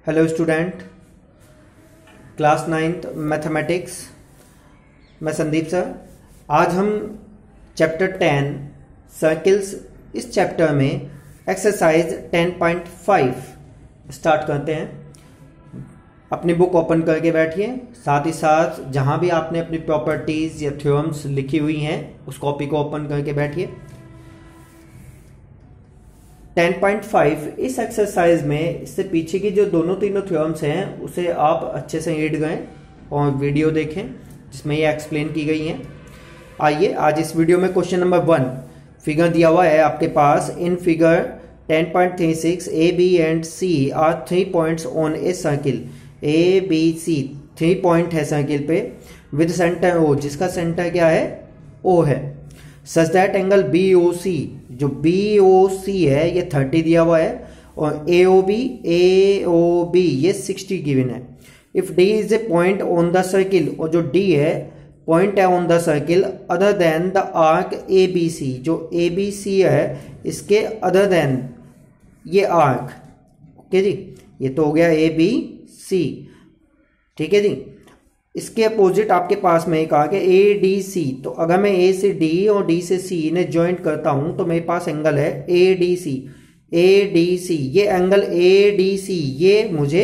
Hello student, class 9th mathematics. मैं Sandeep sir. आज हम चैप्टर 10 सर्किल्स, इस चैप्टर में एक्सरसाइज 10.5 स्टार्ट करते हैं। अपनी बुक ओपन करके बैठिए, साथ ही साथ जहां भी आपने अपनी प्रॉपर्टीज या थ्योरम्स लिखी हुई हैं उस कॉपी को ओपन करके बैठिए। 10.5 इस एक्सरसाइज में इससे पीछे की जो दोनों तीनों थ्योरम्स हैं उसे आप अच्छे से रीड करें और वीडियो देखें जिसमें ये एक्सप्लेन की गई हैं। आइए आज इस वीडियो में क्वेश्चन नंबर 1 फिगर दिया हुआ है आपके पास। In figure 10.36 A B and C are 3 points on a circle. A B C 3 point है सर्किल पे विद सेंटर ओ, जिसका सेंटर क्या है? ओ है। Such that angle B O C, जो बी ओ सी है ये 30 दिया हुआ है और ए ओ बी ये 60 गिवन है। If D is a point on the circle, और जो डी है पॉइंट है on the circle other than the arc A B C, जो ए बी सी है इसके अदर देन ये आर्क। ओके जी, ये तो हो गया ए बी सी। ठीक है जी। इसके अपोजिट आपके पास में एक आ गया ए डी सी। तो अगर मैं ए से डी और डी से सी इन्हें ज्वाइंट करता हूं तो मेरे पास एंगल है ए डी सी। ए डी सी, ये एंगल ए डी सी ये मुझे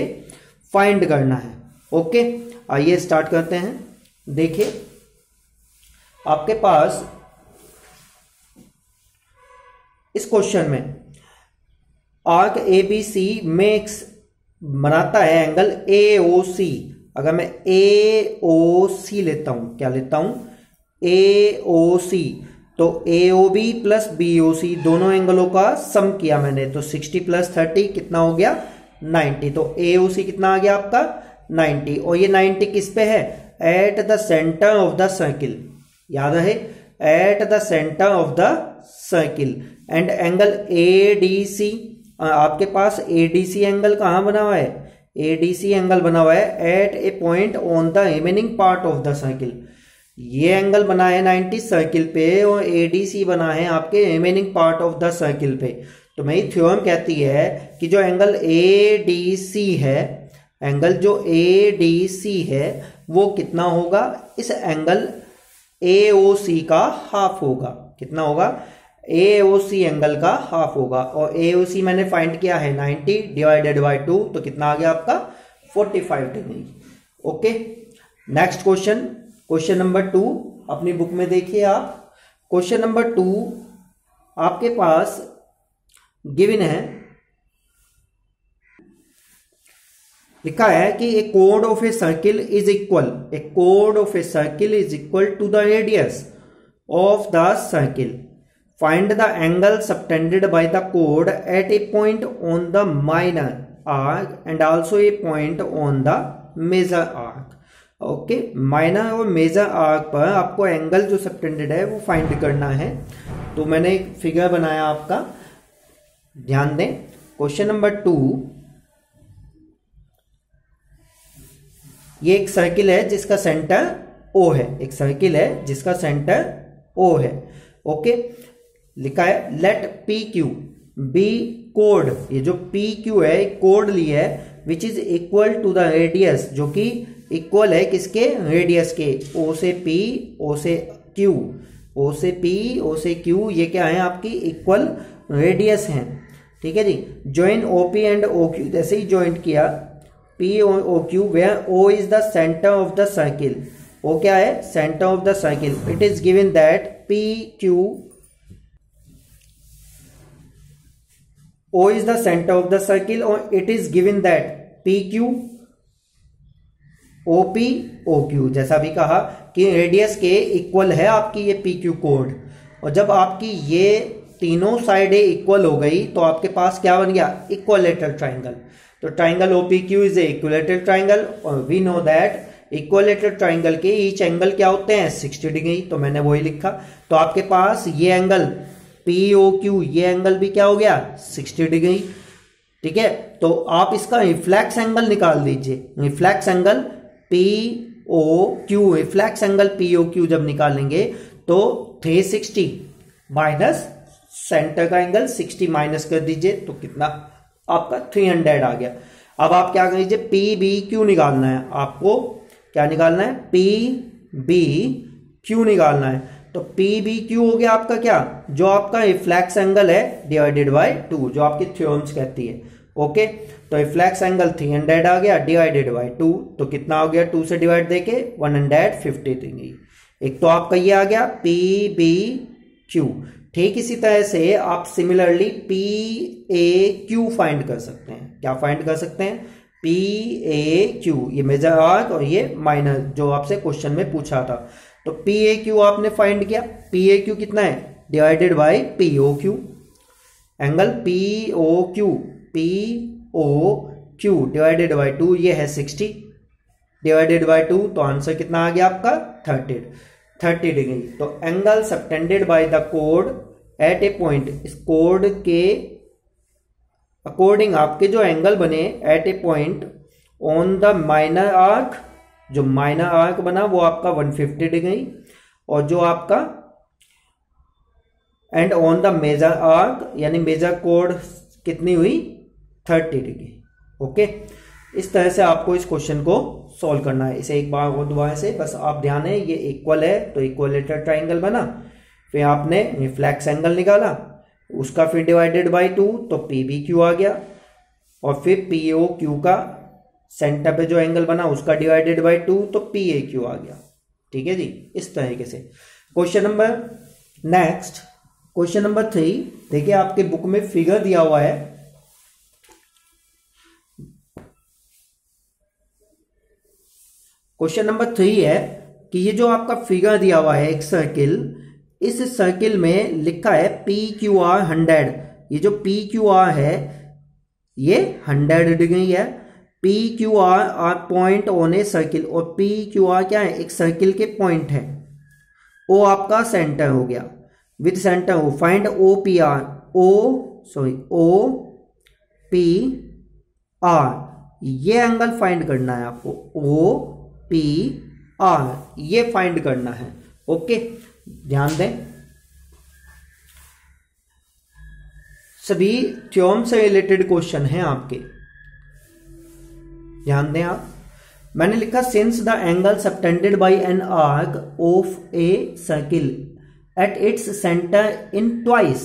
फाइंड करना है। ओके, आइए स्टार्ट करते हैं। देखिए आपके पास इस क्वेश्चन में arc A B C makes बनाता है एंगल ए ओ सी। अगर मैं ए ओ सी लेता हूं, क्या लेता हूं? ए ओ सी, तो A O B plus B O C दोनों एंगलों का सम किया मैंने, तो 60 प्लस 30 कितना हो गया? 90। तो ए ओ सी कितना आ गया आपका? 90। और ये 90 किस पे है? At the centre of the circle. याद है, at the centre of the circle. And angle A D C, आपके पास ए डी सी एंगल कहां बना हुआ है? एडीसी एंगल बना हुआ है at a point on the remaining part of the circle. ये एंगल बना है 90 सर्किल पे और एडीसी बना है आपके remaining part of the circle पे। तो मेरी थ्योरम कहती है कि जो एंगल एडीसी है, एंगल जो एडीसी है वो कितना होगा? इस एंगल एओसी का हाफ होगा। कितना होगा? AOC एंगल का हाफ होगा। और AOC मैंने फाइंड किया है 90 डिवाइडेड बाय 2, तो कितना आ गया आपका? 45 degree. Okay, next question, question number 2 अपनी बुक में देखिए आप। क्वेश्चन नंबर 2 आपके पास गिवन है, लिखा है कि ए code of a circle is equal, A code of a circle is equal to the radius of the circle. Find the angle subtended by the chord at a point on the minor arc and also a point on the major arc. Okay, minor और major arc पर आपको angle जो subtended है वो find करना है। तो मैंने एक फिगर बनाया आपका, ध्यान दें। क्वेश्चन नंबर 2, ये एक सर्किल है जिसका सेंटर ओ है। एक सर्किल है जिसका सेंटर ओ है। ओके, लिखा है लेट पी क्यू बी कोड। ये जो पी क्यू है कोड ली है which is equal to the radius, जो कि इक्वल है किसके? रेडियस के। ओ से पी, ओ से क्यू, ओ से पी, ओ से क्यू, ये क्या है? आपकी इक्वल रेडियस है। ठीक है जी। Join OP and O Q, जैसे ही ज्वाइंट किया P O Q, where O is the centre of the circle. O क्या है? Centre of the circle. It is given that P Q O is the center of the circle और it is given that PQ OP OQ, जैसा भी कहा कि radius के equal है आपकी ये PQ कोड। और जब आपकी ये तीनों साइडें इक्वल हो गई तो आपके पास क्या बन गया? Equilateral triangle. तो triangle OPQ is a equilateral triangle और we know that equilateral triangle के ईच एंगल क्या होते हैं? 60 डिग्री। तो मैंने वही लिखा। तो आपके पास ये एंगल POQ, ये एंगल भी क्या हो गया? 60 डिग्री। ठीक है, तो आप इसका रिफ्लेक्स एंगल निकाल दीजिए। Reflex angle POQ, reflex angle POQ जब निकालेंगे तो 360 माइनस सेंटर का एंगल 60 माइनस कर दीजिए तो कितना आपका 300 आ गया। अब आप क्या कीजिए, पी बी क्यू निकालना है आपको। क्या निकालना है? पी बी क्यू निकालना है। तो पी बी क्यू हो गया आपका क्या, जो आपका रिफ्लेक्स एंगल है डिवाइडेड बाय 2, जो आपकी थ्योरम्स कहती है। ओके, तो रिफ्लेक्स एंगल 300 आ गया डिवाइडेड बाय 2, तो कितना हो गया 2 से डिवाइड देके 150 देंगे। एक तो आपका ये आ गया पी बी क्यू। ठीक इसी तरह से आप similarly P A Q find कर सकते हैं। क्या फाइंड कर सकते हैं? पी ए क्यू, ये मेजर आर्क और ये माइनर, जो आपसे क्वेश्चन में पूछा था। तो पी ए क्यू आपने फाइंड किया, पी ए क्यू कितना है divided by P O Q. Angle P O Q, P O Q divided by 2, ये है 60 डिवाइडेड बाय 2, तो आंसर कितना आ गया आपका 30 डिग्री। तो एंगल सबटेंडेड बाय द कोड एट ए पॉइंट, इस कोड के अकॉर्डिंग आपके जो एंगल बने at a point on the minor arc, जो माइनर आर्क बना वो आपका 150 डिग्री, और जो आपका and on the major arc यानी मेजर कोड कितनी हुई 30 डिग्री। ओके, इस तरह से आपको इस क्वेश्चन को सॉल्व करना है। इसे एक बार और दोबारा से बस आप ध्यान है, ये इक्वल है तो इक्वलेटर ट्राइंगल बना, फिर आपने रिफ्लेक्स एंगल निकाला, उसका फिर डिवाइडेड बाय 2, तो पी बी क्यू आ गया, और फिर पी ओ क्यू का सेंटर पे जो एंगल बना उसका डिवाइडेड बाय 2, तो पी ए क्यू आ गया। ठीक है जी, इस तरीके से। Question number next, question number 3 देखिए, आपके बुक में फिगर दिया हुआ है। क्वेश्चन नंबर 3 है कि ये जो आपका फिगर दिया हुआ है एक सर्किल, इस सर्किल में लिखा है पी क्यू आर 100। ये जो पी क्यू आर है ये 100 डिग्री है। P Q are point on a circle, और पी क्यू आर क्या है, एक सर्किल के पॉइंट है। ओ आपका सेंटर हो गया, विद सेंटर हो, find O P R, O P R, ये एंगल फाइंड करना है आपको। ओ पी आर ये फाइंड करना है। ओके, ध्यान दें, सभी थ्योरम से रिलेटेड क्वेश्चन हैं आपके, ध्यान दें आप। मैंने लिखा since the angle subtended bye an arc of a circle at its centre in twice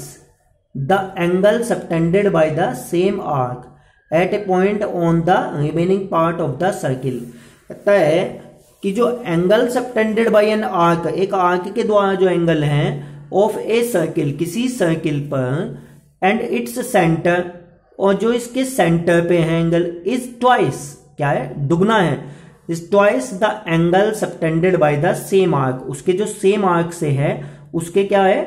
the angle subtended by the same arc eight a point on the remaining part of the circle. कहता है कि जो angle subtended bye an arc, एक arc के द्वारा जो angle है of a circle, किसी सर्किल पर, एंड इट्स सेंटर, और जो इसके सेंटर पे है एंगल, इज ट्वाइस, क्या है, दुगना है, is twice the angle subtended by the same arc, उसके जो सेम आर्क से है उसके क्या है,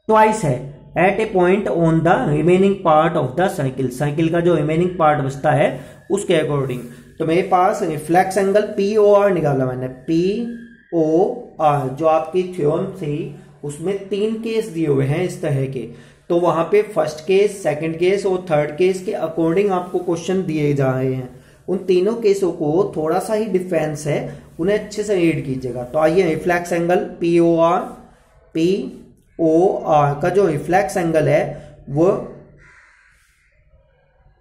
ट्वाइस है, at a point on the remaining part of the circle, circle का जो रिमेनिंग पार्ट बचता है उसके अकॉर्डिंग। तो मेरे पास reflex angle P O R निकाला मैंने, पी ओ आर, जो आपकी थ्योरम थी उसमें 3 केस दिए हुए हैं इस तरह के, तो वहां पे फर्स्ट केस, सेकंड केस और थर्ड केस के अकॉर्डिंग आपको क्वेश्चन दिए जा रहे हैं। उन तीनों केसों को थोड़ा सा ही डिफरेंस है, उन्हें अच्छे से रीड कीजिएगा। तो आइए, reflex angle P O R का जो रिफ्लेक्स एंगल है वो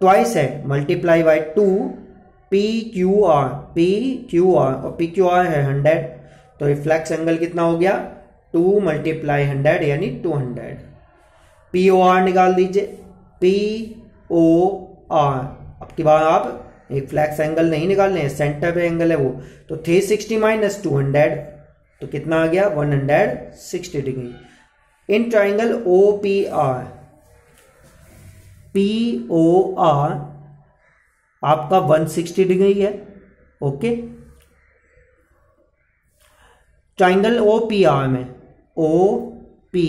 ट्वाइस है, multiply by 2 P Q R, और पी क्यू आर है 100, तो रिफ्लेक्स एंगल कितना हो गया 2 × 100 यानी 200। पी ओ आर निकाल दीजिए, पी ओ आर। अब की बार आप रिफ्लेक्स एंगल नहीं निकालने हैं, सेंटर पे एंगल है वो, तो 360 - 200, तो कितना आ गया 160 degree. In triangle O P R, P O R आपका 160 डिग्री है। Okay, triangle O P R में, ओ पी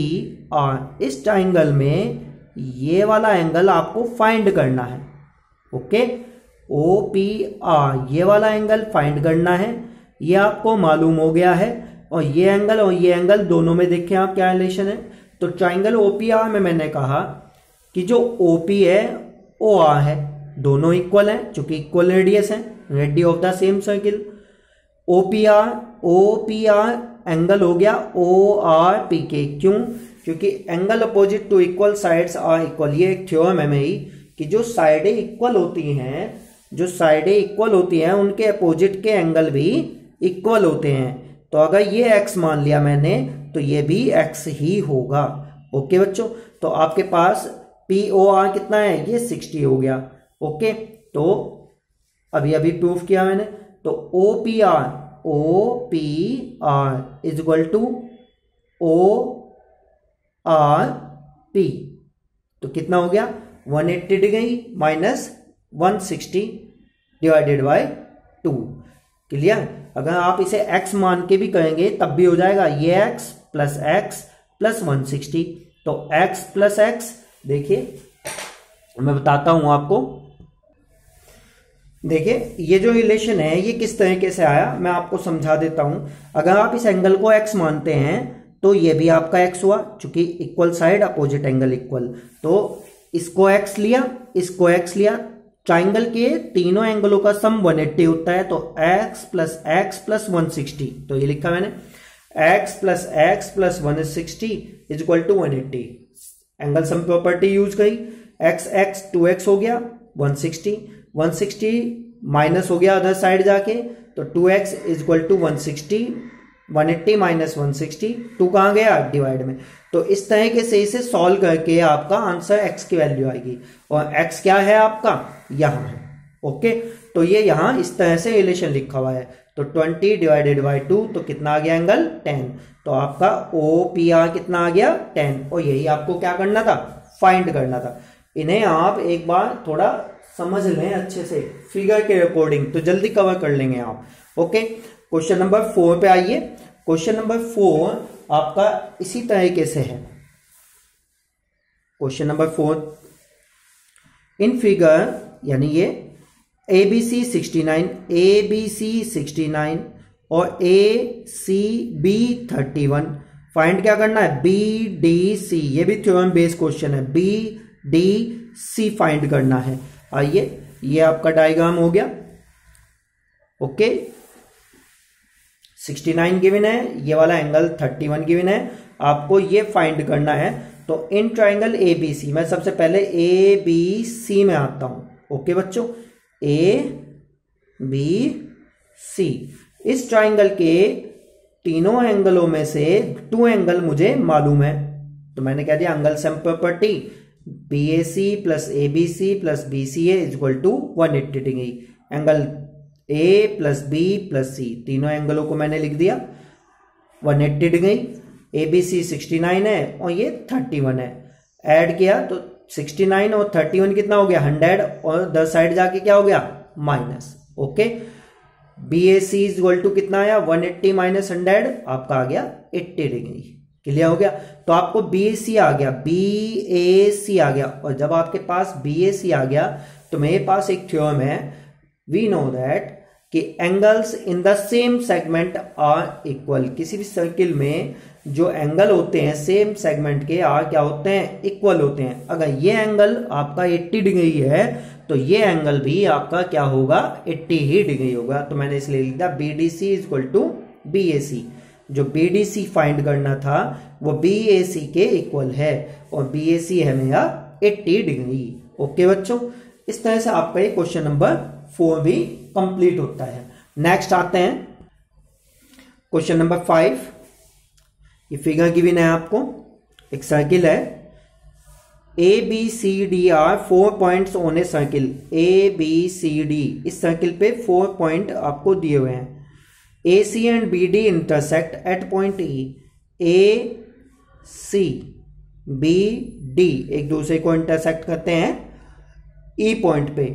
आर, इस ट्राइंगल में ये वाला एंगल आपको फाइंड करना है। ओके, ओ पी आर ये वाला एंगल फाइंड करना है, ये आपको मालूम हो गया है। और ये एंगल दोनों में देखें आप क्या रिलेशन है। तो ट्राइंगल ओ पी आर में मैंने कहा कि जो ओ पी है ओ आर है, दोनों इक्वल हैं, चूंकि इक्वल रेडियस है, radius of the same circle. O P R angle हो गया ओ आर पी के, क्यों, क्योंकि angle opposite to equal sides are equal. ये एक थ्योरम है मेरी कि जो साइडें इक्वल होती हैं, जो साइडें इक्वल होती हैं उनके अपोजिट के एंगल भी इक्वल होते हैं। तो अगर ये x मान लिया मैंने तो ये भी x ही होगा। ओके बच्चों, तो आपके पास POR कितना है, ये 60 हो गया। ओके, तो अभी अभी प्रूफ किया मैंने, तो OPR is equal to ORP, तो कितना हो गया 180 degree minus 160 divided by 2। Clear? अगर आप इसे x मान के भी करेंगे तब भी हो जाएगा, ये x प्लस 160, तो x प्लस x, देखिए मैं बताता हूं आपको। देखिए ये जो रिलेशन है ये किस तरीके से आया, मैं आपको समझा देता हूं। अगर आप इस एंगल को x मानते हैं तो ये भी आपका x हुआ, चूंकि equal side opposite angle equal, तो इसको x लिया, इसको x लिया। ट्राइंगल के तीनों एंगलों का सम 180 होता है, तो x प्लस 160, तो ये लिखा मैंने x plus 160 is equal to 180। Angle sum property use करी, x 2x हो गया 160 माइनस हो गया अदर साइड जाके, तो 2x is equal to 180 minus 160, 2 कहां गया डिवाइड में। तो इस तरीके से इसे सॉल्व करके आपका आंसर x की वैल्यू आएगी, और x क्या है आपका, यहां है। ओके, तो ये यहां इस तरह से रिलेशन लिखा हुआ है, तो 20 डिवाइडेड बाय 2, तो कितना आ गया एंगल 10, तो आपका OPR कितना आ गया 10, और यही आपको क्या करना था, फाइंड करना था। इन्हें आप एक बार थोड़ा समझ लें अच्छे से फिगर के अकॉर्डिंग, तो जल्दी कवर कर लेंगे आप। ओके, क्वेश्चन नंबर 4 पे आइए। क्वेश्चन नंबर 4 आपका इसी तरीके से है। क्वेश्चन नंबर 4 इन फिगर, यानी ये ABC 69 और ACB 31, फाइंड क्या करना है, BDC, ये भी थ्योरम बेस्ड क्वेश्चन है, BDC फाइंड करना है। आइए, ये आपका डायग्राम हो गया। ओके, 69 गिवन है, ये वाला एंगल 31 गिवन है, आपको ये फाइंड करना है। तो इन ट्राइंगल ABC, मैं सबसे पहले ABC में आता हूं। ओके बच्चों, ABC, इस ट्राइंगल के तीनों एंगलों में से 2 एंगल मुझे मालूम है, तो मैंने कह दिया angle sum property BAC plus ABC plus BCA is equal to 180 degree. Angle A plus B plus C, तीनों एंगलों को मैंने लिख दिया 180 डिग्री। ABC 69 है और ये 31 है, ऐड किया तो 69 और 31 कितना हो गया 100, और 10 साइड जाके क्या हो गया minus. Okay, BAC is equal to कितना आया 180 माइनस 100, आपका आ गया 80 डिग्री। क्लियर हो गया, तो आपको BAC आ गया, BAC आ गया, और जब आपके पास BAC आ गया तो मेरे पास एक थ्योरम है, वी नो दैट कि angles in the same segment are equal. किसी भी सर्किल में जो एंगल होते हैं सेम सेगमेंट के आर क्या होते हैं, इक्वल होते हैं। अगर ये एंगल आपका 80 डिग्री है तो ये एंगल भी आपका क्या होगा 80 ही डिग्री होगा। तो मैंने इसलिए लिख दिया BDC is equal to BAC। जो BDC फाइंड करना था वो BAC के इक्वल है, और BAC है मेरा 80 डिग्री। ओके बच्चों, इस तरह से आपका ये क्वेश्चन नंबर 4 भी कंप्लीट होता है। नेक्स्ट आते हैं क्वेश्चन नंबर 5। ये फिगर गिवन है आपको, एक सर्किल है ABCDR 4 points on a circle. ABCD, इस सर्किल पे 4 पॉइंट आपको दिए हुए हैं। AC and BD intersect at point E। AC BD एक दूसरे को इंटरसेक्ट करते हैं E पॉइंट पे,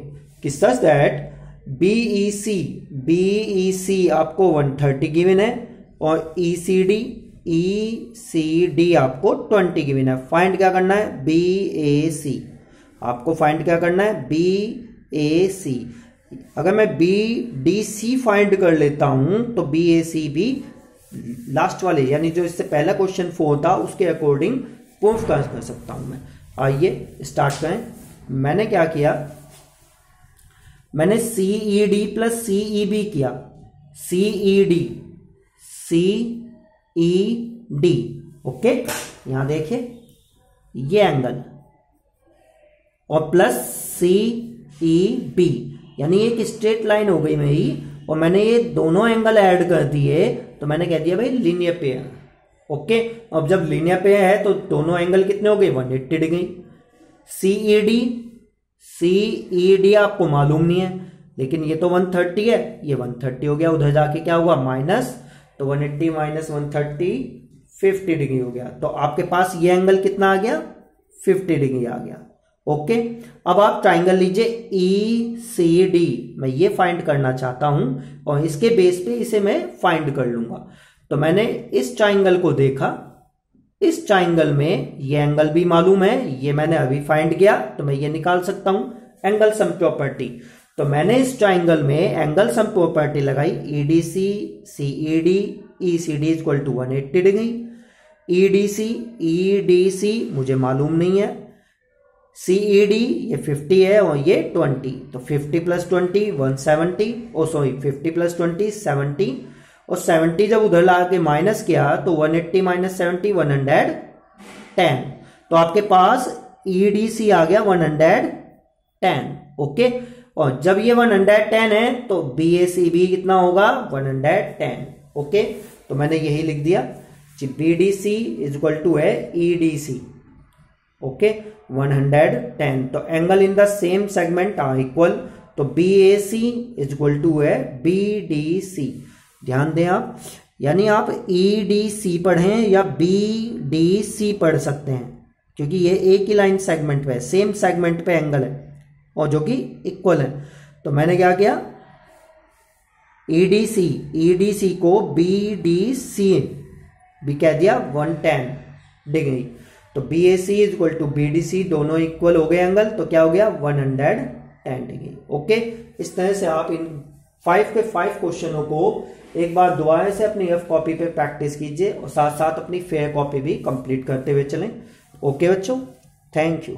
कि सच दैट BEC आपको 130 गिवन है और ECD आपको 20 गिवन है। फाइंड क्या करना है BAC, आपको फाइंड क्या करना है BAC। अगर मैं BDC फाइंड कर लेता हूं तो BAC भी लास्ट वाले, यानी जो इससे पहला क्वेश्चन 4 था उसके अकॉर्डिंग प्रूफ कर सकता हूं मैं। आइए स्टार्ट करें। मैंने क्या किया, मैंने CED प्लस CEB किया, CED ओके, यहां देखिए ये एंगल, और प्लस सी ई बी, यानी एक स्ट्रेट लाइन हो गई मेरी, और मैंने ये दोनों एंगल ऐड कर दिए तो मैंने कह दिया भाई लीनियर पेयर। ओके, अब जब लीनियर पेयर है तो दोनों एंगल कितने हो गए, 180 डिग्री। सीईडी आपको मालूम नहीं है, लेकिन ये तो 130 है, ये 130 हो गया, उधर जाके क्या होगा माइनस, तो 180 माइनस 130 50 डिग्री हो गया। तो आपके पास ये एंगल कितना आ गया, 50 डिग्री आ गया। ओके, अब आप ट्राइंगल लीजिए ई सी डी, मैं ये फाइंड करना चाहता हूं और इसके बेस पे इसे मैं फाइंड कर लूंगा। तो मैंने इस ट्राइंगल को देखा, इस ट्राइंगल में ये एंगल भी मालूम है, ये मैंने अभी फाइंड किया, तो मैं ये निकाल सकता हूं एंगल सम प्रॉपर्टी। तो मैंने इस ट्राइंगल में एंगल सम प्रॉपर्टी लगाई, EDC CED ECD equal to 180 degree. EDC मुझे मालूम नहीं है, सीईडी ये 50 है और ये 20, तो 50 प्लस 20 170, ओ सॉरी 50 प्लस 20 70, और 70 जब उधर ला के माइनस किया तो 180 माइनस 70 110, तो आपके पास ईडीसी आ गया 110। ओके, और जब ये 110 है तो बीएसी भी कितना होगा 110। ओके, तो मैंने यही लिख दिया बीडीसी इज इक्वल टू है ईडीसी। ओके, 110, तो angle in the same segment are equal, तो बीएसी इज इक्वल टू है बीडीसी। ध्यान दें आप, यानी आप ईडीसी पढ़ें या बीडीसी पढ़ सकते हैं, क्योंकि ये एक ही लाइन सेगमेंट पे, सेम सेगमेंट पे एंगल है और जो कि इक्वल है। तो मैंने क्या किया, ईडीसी को बीडीसी भी कह दिया 110 डिग्री, तो BAC is equal to BDC, दोनों इक्वल हो गए एंगल, तो क्या हो गया 110 डिग्री। ओके, इस तरह से आप इन 5 के 5 क्वेश्चनों को एक बार दोबारा से अपनी रफ कॉपी पे प्रैक्टिस कीजिए और साथ साथ अपनी फेयर कॉपी भी कंप्लीट करते हुए चलें। ओके बच्चों, थैंक यू।